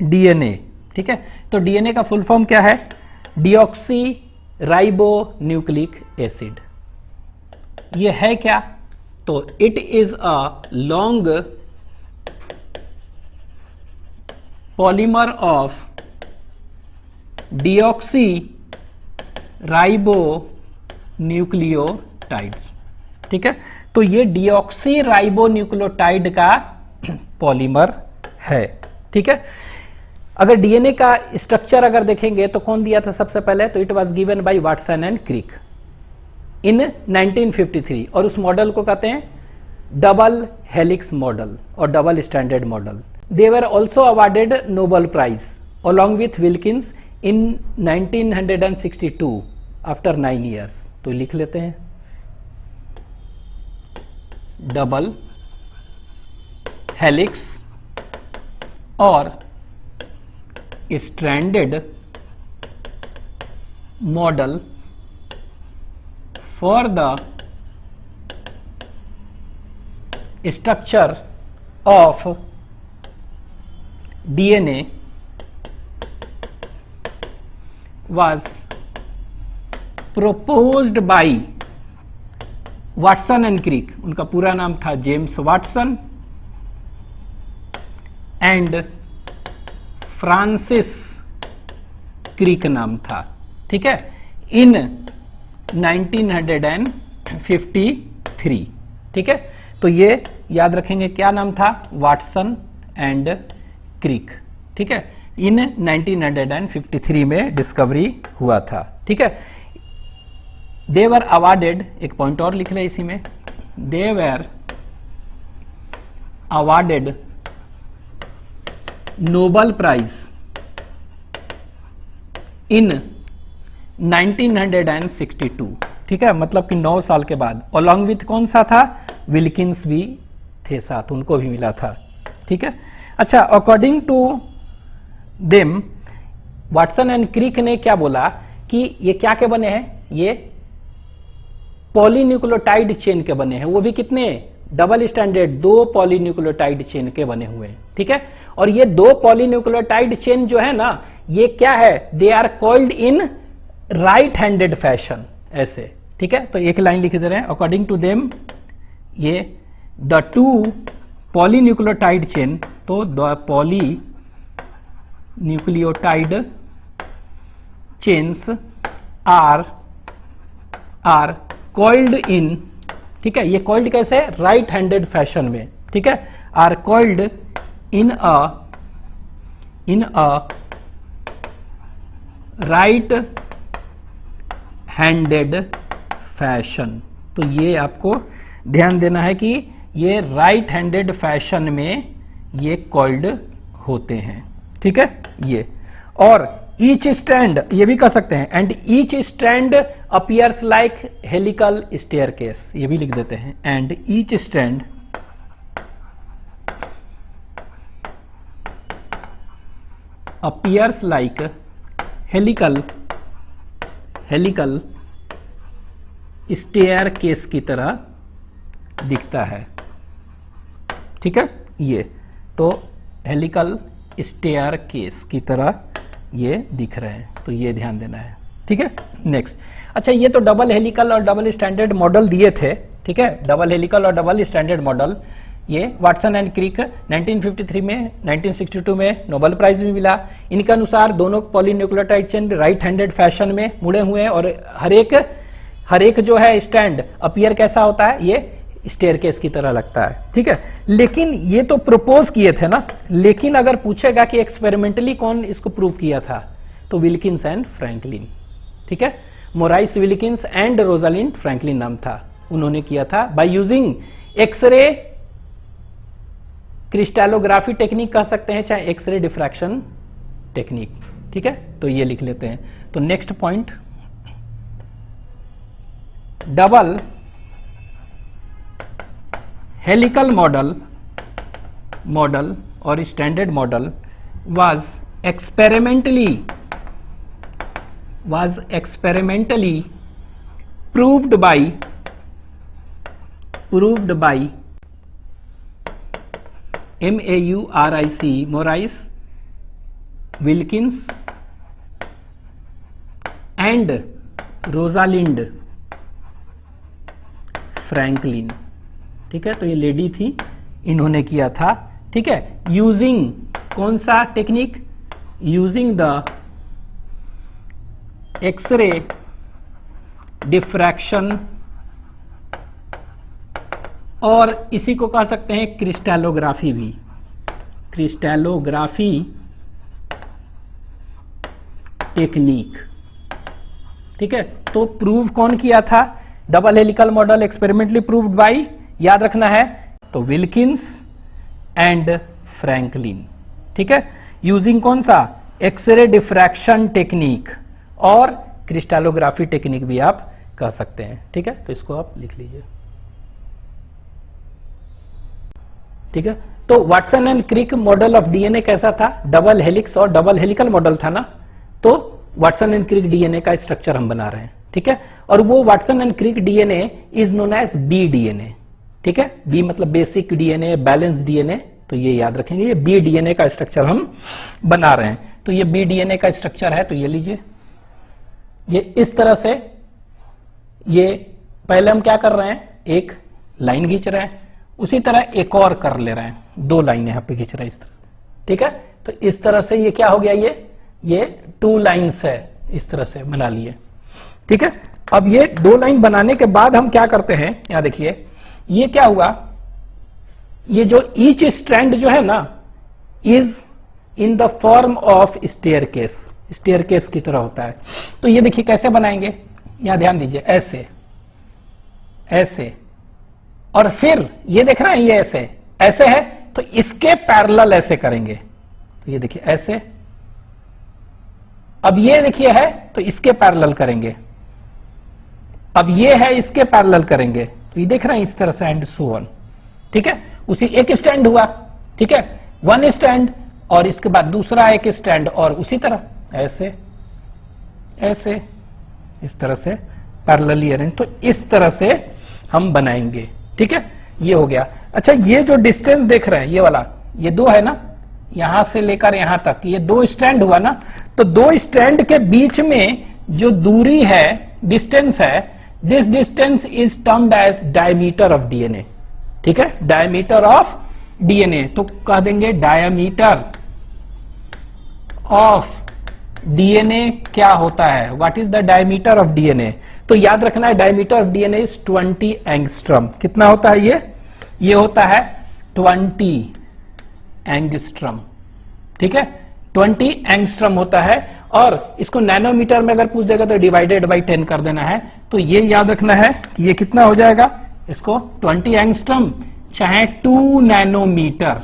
DNA, ठीक है। तो डीएनए का फुल फॉर्म क्या है? Deoxy ribo nucleic acid. ये है क्या? तो it is a long polymer of deoxy ribo nucleotides, ठीक है। तो ये डीऑक्सी राइबो न्यूक्लियोटाइड का पॉलीमर है, ठीक है। अगर डीएनए का स्ट्रक्चर अगर देखेंगे तो कौन दिया था सबसे पहले? तो it was given by Watson and Crick in 1953, और उस मॉडल को कहते हैं डबल हेलिक्स मॉडल और double standard model. They were also awarded Nobel prize along with Wilkins in 1962 after 9 years। तो लिख लेते हैं डबल हेलिक्स और stranded model for the structure of DNA was proposed by Watson and Crick. उनका पूरा नाम था James Watson and Francis Crick नाम था, ठीक है, इन 1953, ठीक है। तो ये याद रखेंगे, क्या नाम था? वाटसन एंड क्रिक, ठीक है। इन 1953 में डिस्कवरी हुआ था, ठीक है। दे वर अवार्डेड, एक पॉइंट और लिख रहे इसी में, दे वर अवार्डेड नोबेल प्राइज इन 1962, ठीक है। मतलब कि 9 साल के बाद। अलॉन्ग विथ कौन सा था? विल्किंस भी थे साथ, उनको भी मिला था, ठीक है। अच्छा, according to them Watson and Crick ने क्या बोला कि ये क्या के बने हैं? ये पॉलीन्यूक्लियोटाइड चेन के बने हैं, वो भी कितने? डबल स्टैंडर्ड 2 पॉलीन्यूक्लियोटाइड चेन के बने हुए हैं, ठीक है। और ये 2 पॉलीन्यूक्लियोटाइड चेन जो है ना, ये क्या है? They are called in right handed fashion, ऐसे, ठीक है। तो एक लाइन लिख दे रहे हैं, अकॉर्डिंग टू देम ये द 2 पॉलीन्यूक्लियोटाइड चेन, तो the polynucleotide chains are coiled in, ठीक है। ये कॉइल्ड कैसे? राइट हैंडेड फैशन में, ठीक है। Are coiled in a right handed fashion. तो ये आपको ध्यान देना है कि ये राइट हैंडेड फैशन में ये कॉइल्ड होते हैं, ठीक है। ये और ईच स्ट्रैंड, ये भी कह सकते हैं, and each strand appears like helical staircase, ये भी लिख देते हैं, and each strand appears like helical staircase की तरह दिखता है, ठीक है। ये तो हेलिकल स्टेयरकेस की तरह ये दिख रहे हैं, तो ये ध्यान देना है, ठीक है। नेक्स्ट, अच्छा, ये तो डबल हेलिकल और डबल स्टैंडर्ड मॉडल दिए थे, ठीक है। डबल हेलिकल और डबल स्टैंडर्ड मॉडल ये वाटसन एंड क्रिक 1953 में, 1962 में नोबेल प्राइज भी मिला। इनके अनुसार दोनों polynucleotide chain right handed fashion में मुड़े हुए हैं, और हर एक जो है स्टैंड अपीयर कैसा होता है? ये स्टेयरकेस की तरह लगता है, ठीक है। लेकिन ये तो प्रपोज किए थे ना, लेकिन अगर पूछेगा कि एक्सपेरिमेंटली कौन इसको प्रूव किया था, तो विल्किंस एंड फ्रैंकलिन, ठीक है। Morris Wilkins and Rosalind Franklin नाम था, उन्होंने किया था by using X ray crystallography technique कह सकते हैं, चाहे एक्सरे डिफ्रैक्शन टेक्निक, ठीक है। तो ये लिख लेते हैं। तो next point, double helical model और standard model was experimentally proved by MAURIC, Morais Wilkins and Rosalind Franklin. ठीक है, तो ये लेडी थी, इन्होंने किया था। ठीक है, यूजिंग कौन सा technique? Using the X ray diffraction, और इसी को कह सकते हैं क्रिस्टलोग्राफी भी, क्रिस्टलोग्राफी टेक्निक। ठीक है, तो प्रूव कौन किया था? Double helical model experimentally proved bye, याद रखना है, तो विल्किंस एंड फ्रैंकलिन। ठीक है, यूजिंग कौन सा? एक्सरे डिफ्रैक्शन टेक्निक और क्रिस्टलोग्राफी टेक्निक भी आप कह सकते हैं। ठीक है, तो इसको आप लिख लीजिए। ठीक है, तो Watson and Crick model of DNA कैसा था? डबल हेलिक्स और डबल हेलिकल मॉडल था ना, तो वाटसन एंड क्रिक डीएनए का स्ट्रक्चर हम बना रहे हैं। ठीक है, और वो Watson and Crick DNA is known as B DNA. ठीक है, बी मतलब बेसिक डीएनए, बैलेंस डीएनए, तो ये याद रखेंगे, ये बी डीएनए का स्ट्रक्चर हम बना रहे हैं। तो ये बी डीएनए का स्ट्रक्चर है, तो ये लीजिए, ये इस तरह से, ये पहले हम क्या कर रहे हैं, एक लाइन खींच रहे हैं, उसी तरह एक और कर ले रहे हैं, दो लाइन यहां पे खींच रहे हैं इस तरह। ठीक है, तो इस तरह से ये क्या हो गया, ये 2 लाइन्स है, इस तरह से बना लिए। ठीक है, अब ये 2 लाइन बनाने के बाद हम क्या करते हैं, यहां देखिए, ये क्या हुआ, ये जो ईच स्ट्रैंड जो है ना, is in the form of staircase, staircase की तरह होता है। तो ये देखिए कैसे बनाएंगे, यहां ध्यान दीजिए, ऐसे ऐसे, और फिर ये देख रहे हैं, ये ऐसे ऐसे है, तो इसके पैरेलल ऐसे करेंगे, तो ये देखिए ऐसे। अब ये देखिए है, तो इसके पैरेलल करेंगे, अब ये है, इसके पैरेलल करेंगे, तो ये देख रहे हैं इस तरह से, एंड सो ऑन। ठीक है, उसी एक स्टैंड हुआ, ठीक है, 1 स्टैंड, और इसके बाद दूसरा एक स्टैंड, और उसी तरह ऐसे ऐसे, इस तरह से पैरेलली अरेंज, तो इस तरह से हम बनाएंगे। ठीक है, ये हो गया। अच्छा, ये जो डिस्टेंस देख रहे हैं, ये वाला, ये 2 है ना, यहां से लेकर यहां तक, ये 2 स्टैंड हुआ ना, तो 2 स्टैंड के बीच में जो दूरी है, डिस्टेंस है, this distance is termed as diameter of DNA. ठीक है, डायमीटर ऑफ डीएनए, तो कह देंगे डायमीटर ऑफ डीएनए क्या होता है, what is the diameter of DNA? तो याद रखना है, diameter of DNA is 20 angstrom. कितना होता है ये होता है 20 एंगस्ट्रम। ठीक है, 20 एंगस्ट्रम होता है, और इसको नैनोमीटर में अगर पूछ देगा तो डिवाइडेड बाई 10 कर देना है। तो ये याद रखना है कि ये कितना हो जाएगा, इसको 20 एंगस्ट्रम चाहे 2 नैनोमीटर।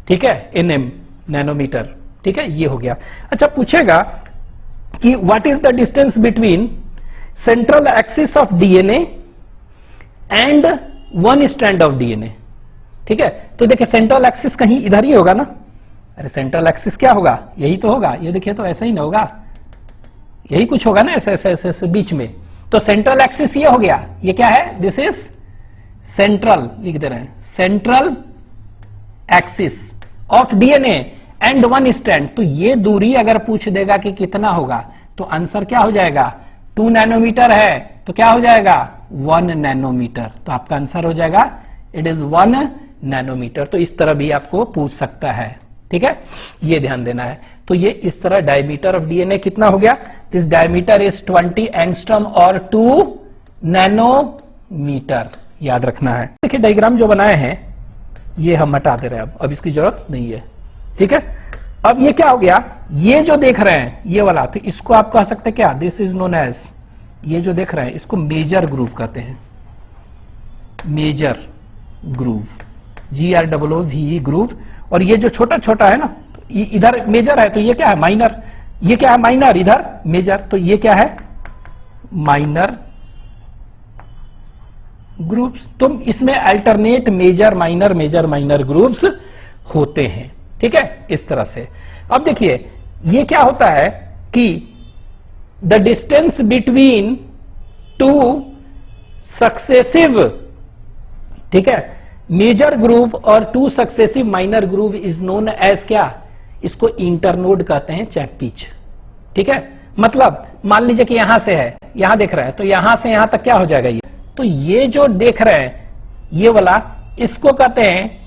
ठीक है, एनएम नैनोमीटर। ठीक है, ये हो गया। अच्छा, पूछेगा कि what is the distance between central axis of DNA and 1 strand of DNA. ठीक है, तो देखिए सेंट्रल एक्सिस कहीं इधर ही होगा ना, अरे सेंट्रल एक्सिस क्या होगा, यही तो होगा, ये देखिए तो ऐसा ही ना होगा, यही कुछ होगा ना, ऐसे ऐसे ऐसे, ऐसे बीच में। तो सेंट्रल एक्सिस ये हो गया, ये क्या है, दिस इज सेंट्रल, लिख दे रहे हैं, central axis of DNA and 1 strand. तो ये दूरी अगर पूछ देगा कि कितना होगा, तो आंसर क्या हो जाएगा, 2 नैनोमीटर है, तो क्या हो जाएगा 1 नैनोमीटर। तो आपका आंसर हो जाएगा इट इज 1 नैनोमीटर। तो इस तरह भी आपको पूछ सकता है। ठीक है, ये ध्यान देना है। तो ये इस तरह डायमीटर ऑफ डीएनए कितना हो गया, दिस डायमीटर इज 20 एंगस्ट्रम और 2 नैनोमीटर, याद रखना है। देखिए डायग्राम जो बनाए हैं ये हम हटा दे रहे हैं, अब इसकी जरूरत नहीं है। ठीक है, अब ये क्या हो गया, ये जो देख रहे हैं ये वाला, तो इसको आप कह सकते हैं क्या, दिस इज नोन एज, ये जो देख रहे हैं इसको मेजर ग्रूव कहते हैं, मेजर ग्रूव, GROOV ग्रूव। और ये जो छोटा छोटा है ना, तो इधर मेजर है, तो ये क्या है माइनर, ये क्या है माइनर, इधर मेजर, तो ये क्या है माइनर ग्रुप्स। तो इसमें अल्टरनेट मेजर माइनर ग्रुप्स होते हैं। ठीक है, इस तरह से। अब देखिए ये क्या होता है कि द डिस्टेंस बिटवीन 2 सक्सेसिव, ठीक है, मेजर ग्रूव और 2 successive minor groove is known as क्या, इसको इंटरनोड कहते हैं, चाहे पिच। ठीक है, मतलब मान लीजिए कि यहां से है, यहां देख रहा है, तो यहां से यहां तक क्या हो जाएगा ये, तो ये जो देख रहे हैं ये वाला, इसको कहते हैं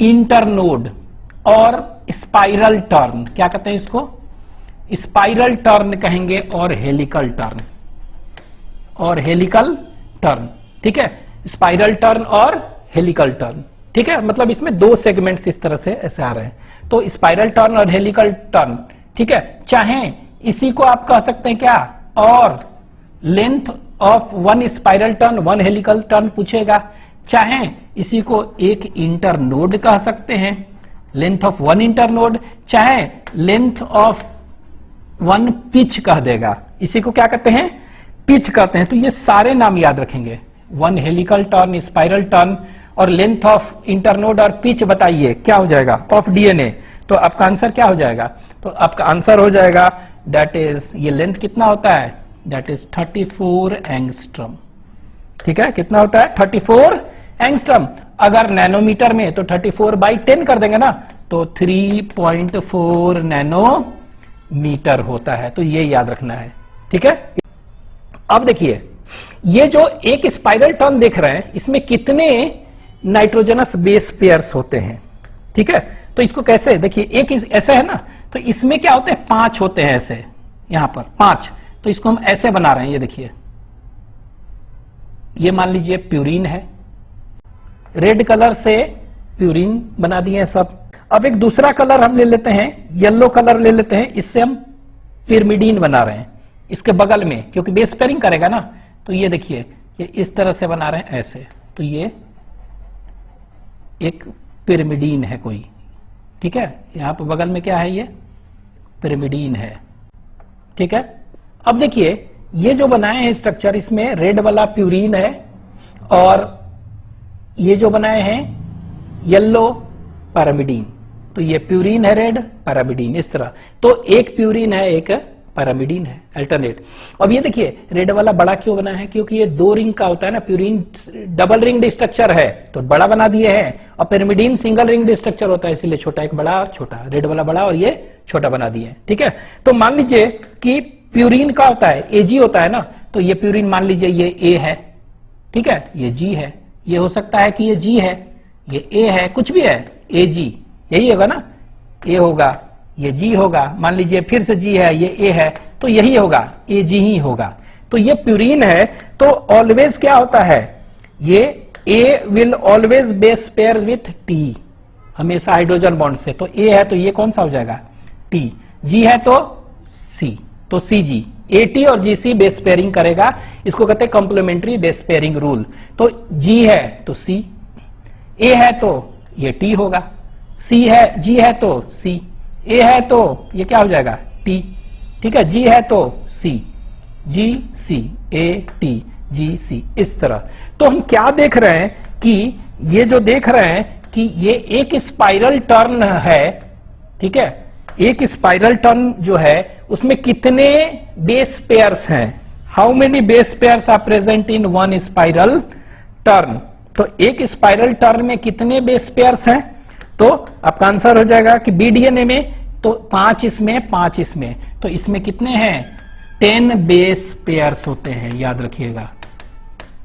इंटरनोड और स्पाइरल टर्न। क्या कहते हैं इसको? स्पाइरल टर्न कहेंगे और हेलिकल टर्न, और हेलिकल टर्न। ठीक है, स्पाइरल टर्न और हेलिकल टर्न। ठीक है, मतलब इसमें दो सेगमेंट्स इस तरह से ऐसे आ रहे हैं, तो स्पाइरल टर्न और हेलिकल टर्न। ठीक है, चाहे इसी को आप कह सकते हैं क्या, और length of one spiral turn one helical turn पूछेगा, चाहे इसी को एक इंटरनोड कह सकते हैं, लेंथ ऑफ वन इंटरनोड, चाहे लेंथ ऑफ वन पिच कह देगा, इसी को क्या कहते हैं, पिच कहते हैं। तो ये सारे नाम याद रखेंगे, one helical turn, spiral turn और लेंथ ऑफ इंटरनोड और पिच बताइए क्या हो जाएगा ऑफ डीएनए। तो आपका आंसर क्या हो जाएगा, तो आपका आंसर हो जाएगा दैट इज, ये लेंथ कितना होता है, दैट इज 34 एंगस्ट्रम। ठीक है, कितना होता है, 34 एंगस्ट्रम। अगर नैनोमीटर में तो 34/10 कर देंगे ना, तो 3.4 नैनोमीटर होता है। तो ये याद रखना है। ठीक है, अब देखिए ये जो एक स्पाइरल टर्न देख रहे हैं, इसमें कितने नाइट्रोजनस बेस पेयर्स होते हैं। ठीक है, तो इसको कैसे देखिए, एक ऐसे है ना, तो इसमें क्या होते हैं, 5 होते हैं ऐसे, यहां पर 5। तो इसको हम ऐसे बना रहे हैं, ये देखिए, ये मान लीजिए प्यूरिन है, रेड कलर से प्यूरिन बना दिए हैं सब। अब एक दूसरा कलर हम ले लेते हैं, येलो कलर ले लेते हैं, इससे हम पिरिमिडीन बना रहे हैं इसके बगल में, क्योंकि बेस पेयरिंग करेगा ना। तो ये देखिए, ये इस तरह से बना रहे हैं ऐसे, तो ये एक पिरिमिडीन है कोई। ठीक है, यहां पर बगल में क्या है, ये पिरिमिडीन है। ठीक है, अब देखिए ये जो बनाए हैं स्ट्रक्चर, इसमें रेड वाला प्यूरिन है और ये जो बनाए हैं येलो पैरामिडीन। तो ये प्यूरिन है रेड, पैरामिडीन इस तरह। तो एक प्यूरिन है, एक पैरामिडीन है, अल्टरनेट। अब ये देखिए रेड वाला बड़ा क्यों बना है, क्योंकि ये 2 रिंग का होता है ना, प्यूरिन डबल रिंग्ड स्ट्रक्चर है तो बड़ा बना दिए हैं, और पिरिमिडीन सिंगल रिंग्ड स्ट्रक्चर होता है, इसलिए छोटा एक बड़ा और छोटा, रेड वाला बड़ा और ये छोटा बना दिए। ठीक है, तो मान लीजिए कि प्यूरिन का होता है एजी होता है ना, तो ये प्यूरिन मान लीजिए ये ए है। ठीक है, ये जी है, ये हो सकता है कि ये जी है, ये ए है, कुछ भी है, ए जी यही होगा ना, ए होगा, ये जी होगा, मान लीजिए फिर से जी है, ये ए है, तो यही होगा, ए जी ही होगा। तो ये प्यूरिन है, तो ऑलवेज क्या होता है, ये A will always base pair with T, हमेशा हाइड्रोजन बॉन्ड से। तो ए है तो ये कौन सा हो जाएगा, टी। जी है तो सी, तो सी जी, ए टी और जी सी बेस पेयरिंग करेगा, इसको कहते हैं कॉम्प्लीमेंट्री बेस पेयरिंग रूल। तो जी है तो सी, ए है तो ये टी होगा, सी है, जी है तो सी, ए है तो ये क्या हो जाएगा, टी। ठीक है, जी है तो सी, जी सी, ए टी, जी सी, इस तरह। तो हम क्या देख रहे हैं कि ये जो देख रहे हैं कि ये एक स्पाइरल टर्न है। ठीक है, एक स्पाइरल टर्न जो है उसमें कितने बेस पेयर्स हैं, how many base pairs are present in one spiral turn. तो एक स्पाइरल टर्न में कितने बेस पेयर्स हैं, तो आपका आंसर हो जाएगा कि बी डीएनए में तो 5 इसमें 5 इसमें, तो इसमें कितने हैं, 10 बेस पेयर्स होते हैं, याद रखिएगा।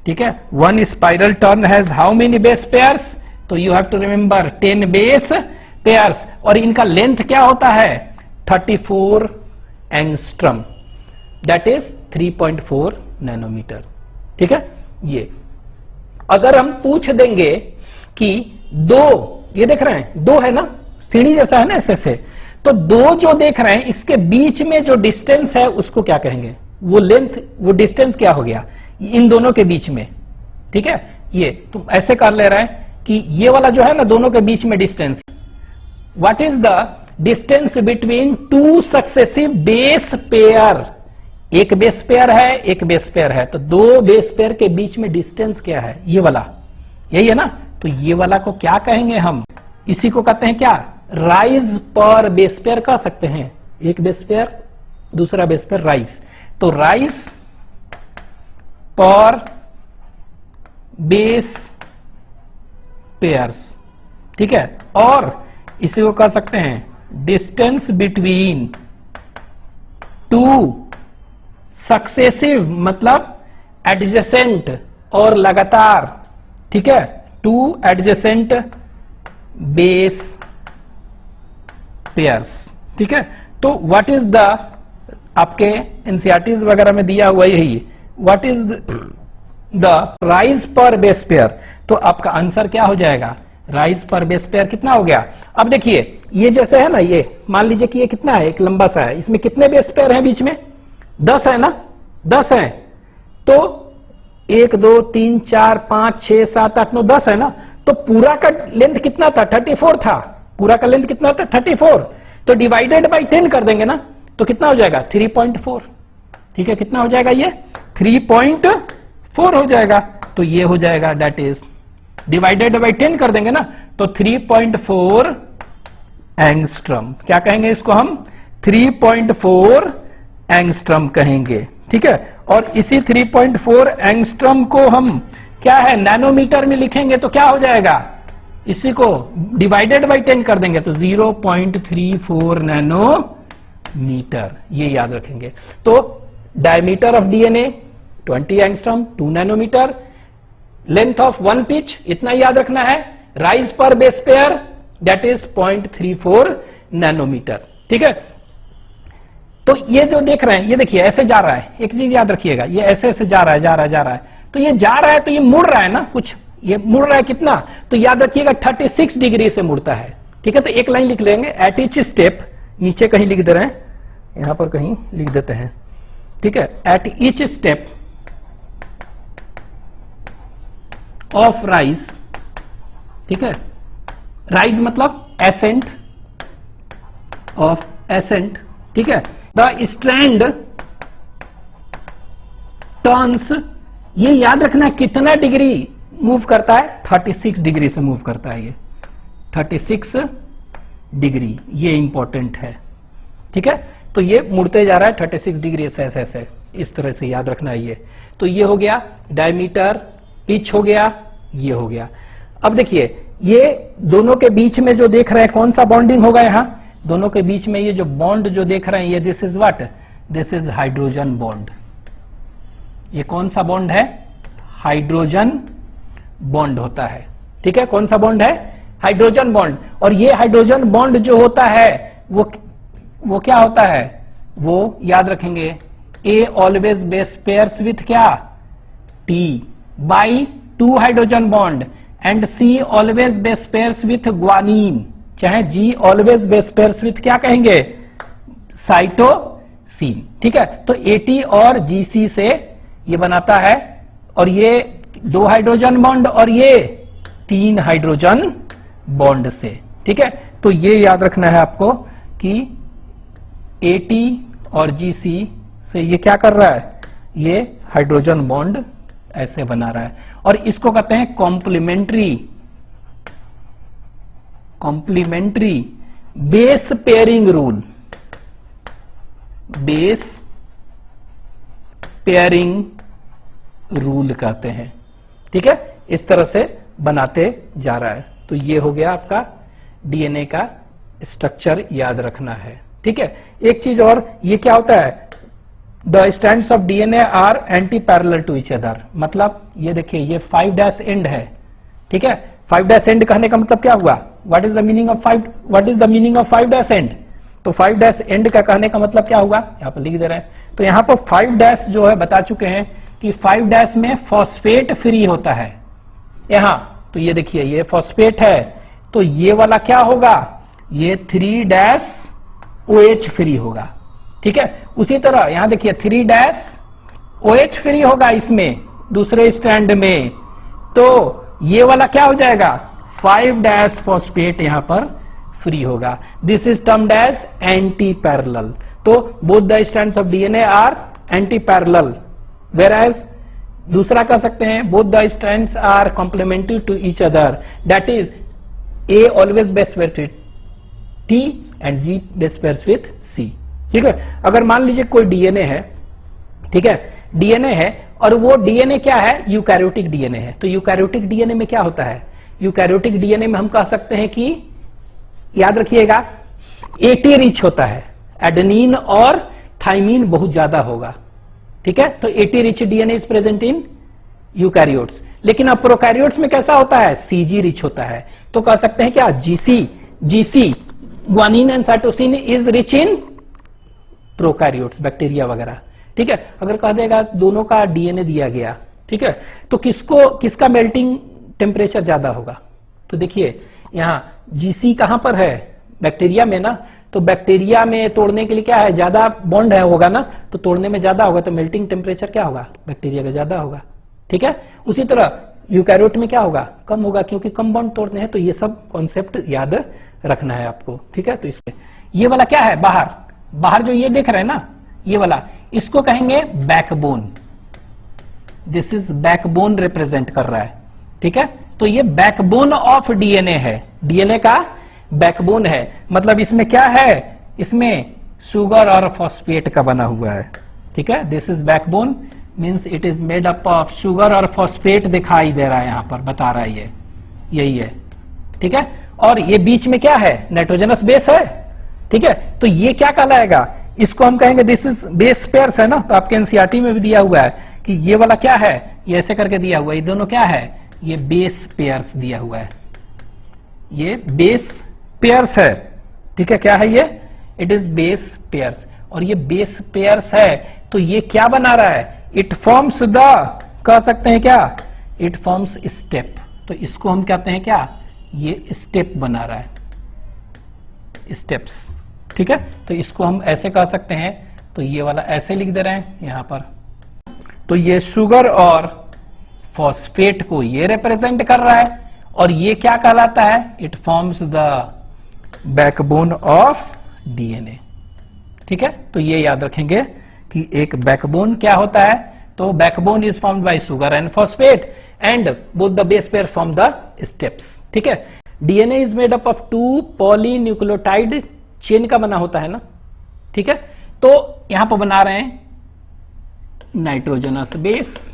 ठीक है, one spiral turn has how many base pairs, तो you have to remember 10 base pairs, और इनका लेंथ क्या होता है, 34 एंगस्ट्रम, दैट इज 3.4 नैनोमीटर। ठीक है, ये अगर हम पूछ देंगे कि 2, ये देख रहे हैं 2 है ना, सीढ़ी जैसा है ना ऐसे से, तो 2 जो देख रहे हैं इसके बीच में जो डिस्टेंस है उसको क्या कहेंगे, वो लेंथ, वो डिस्टेंस क्या हो गया इन दोनों के बीच में। ठीक है, ये तो ऐसे कर ले रहे हैं कि ये वाला जो है ना दोनों के बीच में distance, what is the distance between 2 successive base pair. एक बेस पेयर है, एक बेस पेयर है, तो 2 बेस पेयर के बीच में डिस्टेंस क्या है, ये वाला, यही है ना। तो ये वाला को क्या कहेंगे हम, इसी को कहते हैं क्या, राइज पर बेस पेयर कह सकते हैं। एक बेस पेयर, दूसरा बेस पेयर, राइज। तो राइज पर बेस पेयर्स। ठीक है, और इसी को कह सकते हैं डिस्टेंस बिटवीन टू सक्सेसिव, मतलब एडजेसेंट और लगातार, ठीक है, टू एडजेसेंट बेस पेयर्स, ठीक है। तो व्हाट इज द, आपके एनसीईआरटीज वगैरह में दिया हुआ यही, what is the rise per base pair. तो आपका आंसर क्या हो जाएगा, राइज पर बेस पेयर कितना हो गया। अब देखिए ये जैसे है ना, ये मान लीजिए कि ये कितना है, एक लंबा सा है, इसमें कितने बेस पेयर हैं बीच में, 10 है ना, 10 है। तो 1 2 3 4 5 6 7 8 9 10 है ना। तो पूरा का लेंथ कितना था, 34 था, पूरा का लेंथ कितना था, 34। तो डिवाइडेड बाई 10 कर देंगे ना, तो कितना हो जाएगा, 3.4, ठीक है। कितना हो जाएगा ये, 3.4 हो जाएगा। तो ये हो जाएगा, दैट इज डिवाइडेड बाई 10 कर देंगे ना, तो 3.4 एंगस्ट्रम। क्या कहेंगे इसको हम, 3.4 एंगस्ट्रम कहेंगे, ठीक है। और इसी 3.4 एंगस्ट्रम को हम क्या है, नैनोमीटर में लिखेंगे तो क्या हो जाएगा, इसी को डिवाइडेड बाई 10 कर देंगे तो 0.34 नैनोमीटर, ये याद रखेंगे। तो diameter of DNA 20 angstrom, 2 nanometer, length of one pitch इतना याद रखना है, rise per base pair that is 0.34 nanometer, ठीक है। तो ये जो देख रहे हैं, ये देखिए ऐसे जा रहा है, एक चीज याद रखिएगा, ये ऐसे ऐसे जा रहा है, जा रहा है, जा रहा है। तो ये जा रहा है तो ये मुड़ रहा है ना, कुछ ये मुड़ रहा है कितना, तो याद रखिएगा 36 डिग्री से मुड़ता है, ठीक है। तो एक लाइन लिख लेंगे, एट ईच स्टेप, नीचे कहीं लिख दे रहे हैं, यहां पर कहीं लिख देते हैं, ठीक है। At each step of rise, ठीक है, राइज मतलब एसेंट ऑफ एसेंट, ठीक है। द स्ट्रैंड टर्न्स, ये याद रखना कितना डिग्री मूव करता है, 36 डिग्री से मूव करता है, ये 36 डिग्री, ये इंपॉर्टेंट है, ठीक है। तो ये मुड़ते जा रहा है 36 डिग्री से, ऐसे ऐसे, इस तरह से याद रखना है ये। तो ये हो गया डायमीटर, पिच हो गया, ये हो गया। अब देखिए ये दोनों के बीच में जो देख रहे हैं कौन सा बॉन्डिंग होगा, यहां दोनों के बीच में ये जो बॉन्ड जो देख रहे हैं, ये this is what, this is hydrogen bond. ये कौन सा बॉन्ड है, हाइड्रोजन बॉन्ड होता है, ठीक है। कौन सा बॉन्ड है, हाइड्रोजन बॉन्ड। और ये हाइड्रोजन बॉन्ड जो होता है वो क्या होता है, वो याद रखेंगे, A always base pairs with क्या, T by 2 hydrogen bond, and C always base pairs with guanine, चाहे G always base pairs with क्या कहेंगे, साइटोसिन, ठीक है। तो एटी और जीसी से ये बनाता है, और ये 2 हाइड्रोजन बॉन्ड और ये 3 हाइड्रोजन बॉन्ड से, ठीक है। तो ये याद रखना है आपको कि एटी और जीसी से ये क्या कर रहा है, ये हाइड्रोजन बॉन्ड ऐसे बना रहा है। और इसको कहते हैं complementary base pairing rule, base pairing rule कहते हैं, ठीक है। इस तरह से बनाते जा रहा है। तो ये हो गया आपका डीएनए का स्ट्रक्चर, याद रखना है, ठीक है। एक चीज और, ये क्या होता है, the strands of DNA are anti parallel to each other, मतलब ये देखिए ये 5' एंड है, ठीक है। 5' एंड कहने का मतलब क्या हुआ, what is the meaning of 5' and. तो 5' एंड का कहने का मतलब क्या हुआ, यहां पर लिख दे रहे हैं। तो यहां पर 5' जो है बता चुके हैं कि 5' में फॉस्फेट फ्री होता है यहां। तो ये देखिए ये फॉस्फेट है, तो ये वाला क्या होगा, ये 3' OH फ्री होगा, ठीक है। उसी तरह यहां देखिए 3' OH फ्री होगा इसमें दूसरे स्ट्रैंड में, तो ये वाला क्या हो जाएगा, 5' फॉस्फेट यहां पर फ्री होगा। This is termed as anti parallel. तो both the strands of DNA are anti parallel, whereas दूसरा कह सकते हैं both the strands are complementary to each other, that is A always base pair with T and G base pair with C, ठीक है। अगर मान लीजिए कोई डीएनए है, ठीक है, डीएनए है और वो डीएनए क्या है, यूकैरियोटिक डीएनए है। तो यूकैरियोटिक डीएनए में क्या होता है, यूकैरियोटिक डीएनए में हम कह सकते हैं कि याद रखिएगा 80 रिच होता है, एडेनिन और थाइमीन बहुत ज्यादा होगा, ठीक है। तो 80 rich DNA is present in eukaryotes. लेकिन अब प्रोकैरियोट्स में कैसा होता है, सीजी रिच होता है। तो कह सकते हैं क्या, GC guanine and cytosine is rich in prokaryotes, bacteria वगैरह, ठीक है। अगर कह देगा दोनों का डीएनए दिया गया, ठीक है, तो किसका मेल्टिंग टेम्परेचर ज्यादा होगा? तो देखिए यहां जीसी कहां पर है, बैक्टीरिया में ना, तो बैक्टीरिया में तोड़ने के लिए क्या है, ज्यादा बॉन्ड है होगा ना, तो तोड़ने में ज्यादा होगा, तो मेल्टिंग टेम्परेचर क्या होगा, बैक्टीरिया का ज्यादा होगा, ठीक है। उसी तरह यूकैरियोट में क्या होगा, कम होगा, क्योंकि कम बॉन्ड तोड़ने हैं। तो ये सब कॉन्सेप्ट याद रखना है आपको, ठीक है। तो इसमें ये वाला क्या है, बाहर जो ये देख रहे हैं ना, ये वाला, इसको कहेंगे backbone. This is backbone represent कर रहा है, ठीक है। तो ये बैकबोन ऑफ डीएनए है, डीएनए का बैकबोन है। मतलब इसमें क्या है, इसमें शुगर और फॉस्फेट का बना हुआ है, ठीक है। This is backbone means it is made up of sugar और फॉस्फेट, दिखाई दे रहा है यहां पर, बता रहा है ये, यही है, ठीक है। और ये बीच में क्या है, नाइट्रोजनस बेस है, ठीक है। तो ये क्या कहलाएगा, इसको हम कहेंगे दिस इज बेस पेयर्स है ना। तो आपके एनसीईआरटी में भी दिया हुआ है कि ये वाला क्या है, ये ऐसे करके दिया हुआ है, ये दोनों क्या है, ये बेस पेयर्स दिया हुआ है, ये बेस पेयर्स है, ठीक है। क्या है ये, इट इज बेस पेयर्स। और ये बेस पेयर्स है तो ये क्या बना रहा है, इट फॉर्म्स द, कह सकते हैं क्या, इट फॉर्म्स स्टेप। तो इसको हम कहते हैं क्या, ये स्टेप बना रहा है, स्टेप्स, ठीक है। तो इसको हम ऐसे कह सकते हैं, तो ये वाला ऐसे लिख दे रहे हैं यहां पर। तो ये शुगर और फॉस्फेट को ये रिप्रेजेंट कर रहा है, और ये क्या कहलाता है, it forms the backbone of DNA, ठीक है। तो ये याद रखेंगे कि एक बैकबोन क्या होता है, तो backbone is formed by sugar and phosphate and both the base pair form the steps, ठीक है। DNA is made up of 2 polynucleotide chain का बना होता है ना, ठीक है। तो यहां पर बना रहे हैं नाइट्रोजनस बेस,